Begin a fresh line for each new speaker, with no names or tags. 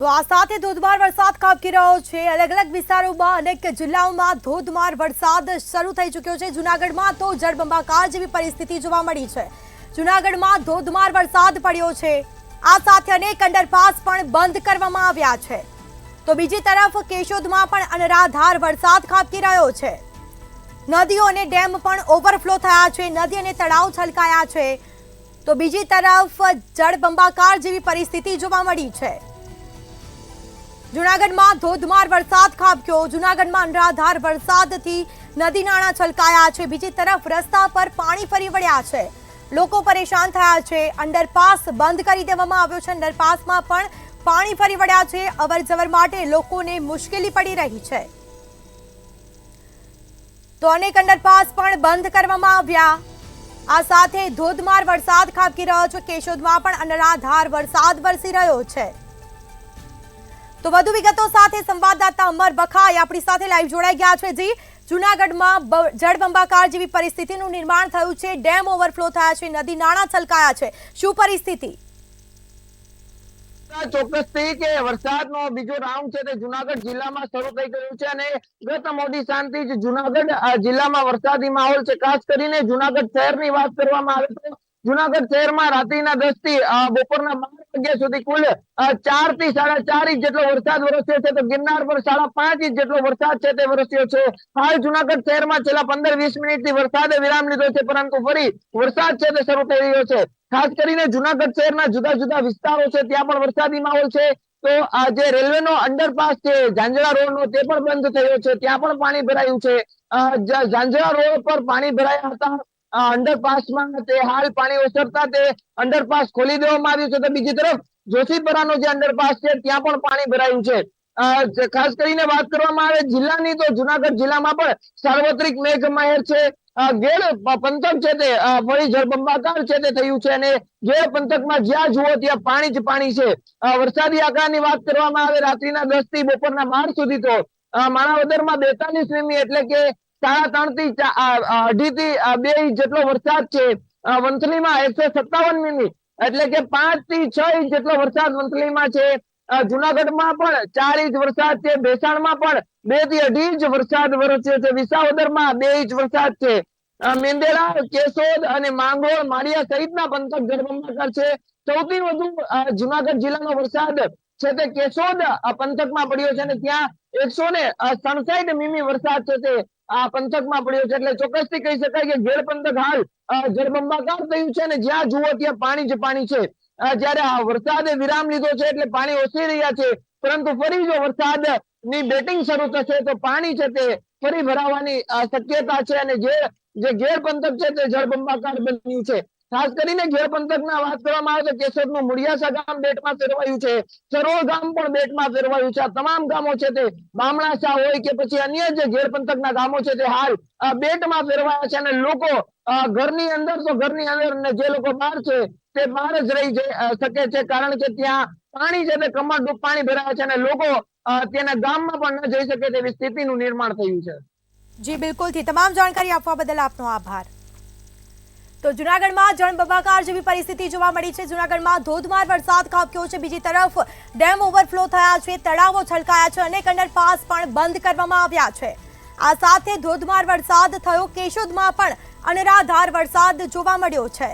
તો આ સાથે ધોધમાર વરસાદ ખાબકી રહ્યો છે। અલગ અલગ વિસ્તારોમાં અનેક જિલ્લાઓમાં ધોધમાર વરસાદ શરૂ થઈ ચૂક્યો છે। જૂનાગઢમાં તો જળબંબાકાર જેવી પરિસ્થિતિ જોવા મળી છે। જૂનાગઢમાં ધોધમાર વરસાદ પડ્યો છે। આ સાથે અનેક અંડરપાસ પણ બંધ કરવામાં આવ્યા છે। તો બીજી તરફ કેશોદમાં પણ અનરાધાર વરસાદ ખાબકી રહ્યો છે। નદીઓ અને ડેમ પણ ઓવરફ્લો થયા છે। નદી અને તળાવ છલકાયા છે। તો બીજી તરફ જળબંબાકાર જેવી પરિસ્થિતિ જોવા મળી છે। જૂનાગઢમાં ધોધમાર વરસાદ ખાબક્યો। જૂનાગઢમાં અનરાધાર વરસાદથી નદી નાળા છલકાયા છે। બીજી તરફ રસ્તા પર પાણી ફરી વળ્યા છે। લોકો પરેશાન થયા છે। અંડરપાસ બંધ કરી દેવામાં આવ્યો છે। અંડરપાસમાં પણ પાણી ફરી વળ્યા છે। અવરજવર માટે લોકોને મુશ્કેલી પડી રહી છે। તો અનેક અંડરપાસ પણ બંધ કરવામાં આવ્યા। આ સાથે ધોધમાર વરસાદ ખાબકી રહ્યો છે। કેશોદમાં પણ અનરાધાર વરસાદ વરસી રહ્યો છે। તો વધુ વિગતો સાથે સંવાદદાતા અમર બખાઈ આપણી સાથે લાઈવ જોડાઈ ગયા છે। જી, જૂનાગઢમાં જળબંબાકાર જેવી પરિસ્થિતિનું નિર્માણ થયું છે। ડેમ ઓવરફ્લો થયા છે। નદી નાળા છલકાયા છે। શું પરિસ્થિતિ?
ચોક્કસથી કે વરસાદનો બીજો રાઉન્ડ છે તે જૂનાગઢ જિલ્લામાં શરૂ થઈ ગયું છે અને ગત મોડી સાંજથી જ જૂનાગઢ જિલ્લામાં વરસાદી માહોલ છે। ખાસ કરીને જૂનાગઢ શહેરની વાત કરવામાં આવે તો જૂનાગઢ શહેરમાં રાત્રિના 10 થી બપોરના 12 વાગ્યા સુધી કુલ 4 થી 4.5 ઇંચ જેટલો વરસાદ વરસ્યો છે। તો ગિરનાર પર 5.5 ઇંચ જેટલો વરસાદ છે તે વરસ્યો છે। હાલ જૂનાગઢ શહેરમાં છેલ્લા 15-20 મિનિટથી વરસાદે વિરામ લીધો છે, પરંતુ ફરી વરસાદ છે તે શરૂ થઈ રહ્યો છે। ખાસ કરીને જૂનાગઢ શહેરના જુદા જુદા વિસ્તારો છે ત્યાં પણ વરસાદી માહોલ છે। તો આ જે રેલવેનો અંડરપાસ છે ઝાંઝરા રોડનો તે પણ બંધ થયો છે, ત્યાં પણ પાણી ભરાયું છે। ઝાંઝરા રોડ પર પાણી ભરાયા હતા। અંડરપાસમાં તે હાલ પાણી ઓસરતા તે અંડરપાસ ખોલી દેવામાં આવ્યું છે। તો બીજી તરફ જોશીપરાનો જે અંડરપાસ છે ત્યાં પણ પાણી ભરાયું છે। ખાસ કરીને વાત કરવામાં આવે જિલ્લાની તો જૂનાગઢ જિલ્લામાં પણ સાર્વત્રિક મેઘમહેર છે। ગેર પંથક છે તે ફરી જળબંબાકાર છે તે થયું છે અને ગેર પંથકમાં જ્યાં જુઓ ત્યાં પાણી જ પાણી છે। વરસાદી આંકડાની વાત કરવામાં આવે રાત્રિના 10 થી બપોરના 12 સુધી તો માણાવદરમાં 42 મીમી એટલે કે 3.5 થી 2.5 થી 2 ઇંચ જેટલો વરસાદ છે। વંથલીમાં 157 મીમી એટલે કે 5 થી 6 ઇંચ જેટલો વરસાદ વંથલીમાં છે। જૂનાગઢમાં પણ 4 ઇંચ વરસાદ છે। ભેસાણમાં પણ 2 થી 2.5 ઇંચ વરસાદ વરસ્યો છે। વિસાવદરમાં 2 ઇંચ વરસાદ છે। મેંદેડા, કેશોદ અને માંગરોળ, માળિયા સહિતના પંથક જળબંબાકાર છે। સૌથી વધુ જૂનાગઢ જિલ્લાનો વરસાદ છે તે કેશોદ પંથકમાં પડ્યો છે અને ત્યાં 167 મીમી વરસાદ છે તે આ પંથકમાં પડ્યો છે। એટલે ચોક્કસથી કહી શકાય કે ગેર પંથક હાલ જળબંબાકાર થયું છે અને જ્યાં જુઓ ત્યાં પાણી જ પાણી છે। જ્યારે આ વરસાદે વિરામ લીધો છે એટલે પાણી ઓસરી રહ્યા છે, પરંતુ ફરી જો વરસાદ ની બેટિંગ શરૂ થશે તો પાણી છે તે ફરી ભરાવાની શક્યતા છે અને જે ગેર પંથક છે તે જળબંબાકાર બન્યું છે। ખાસ કરીને ગેર પંથકના વાત કરવામાં આવે તો કેશોદનું મુળિયાસા ગામ બેટમાં ફેરવાયું છે। સરોળ ગામ પણ બેટમાં ફેરવાયું છે। આ તમામ ગામો છે તે બામણાસા હોય કે પછી અન્ય જે ગેર પંથકના ગામો છે તે હાલ બેટમાં ફેરવાયા છે અને લોકો ઘરની અંદર તો ઘરની અંદર અને જે લોકો બહાર છે તે બહાર જ રહી શકે છે, કારણ કે ત્યાં પાણી છે તે કમરડૂબ પાણી ભરાયા છે અને લોકો તેના ગામમાં પણ ન જઈ શકે તેવી સ્થિતિનું નિર્માણ થયું છે।
જી બિલકુલથી તમામ જાણકારી આપવા બદલ આપનો આભાર। તો જૂનાગઢમાં જળબંબાકાર જેવી પરિસ્થિતિ જોવા મળી છે। જૂનાગઢમાં ધોધમાર વરસાદ ખાબક્યો છે। બીજી તરફ ડેમ ઓવરફ્લો થયા છે, તળાવો છલકાયા છે, અનેક અંડરપાસ પણ બંધ કરવામાં આવ્યા છે। આ સાથે ધોધમાર વરસાદ થયો। કેશોદમાં પણ અનરાધાર વરસાદ જોવા મળ્યો છે।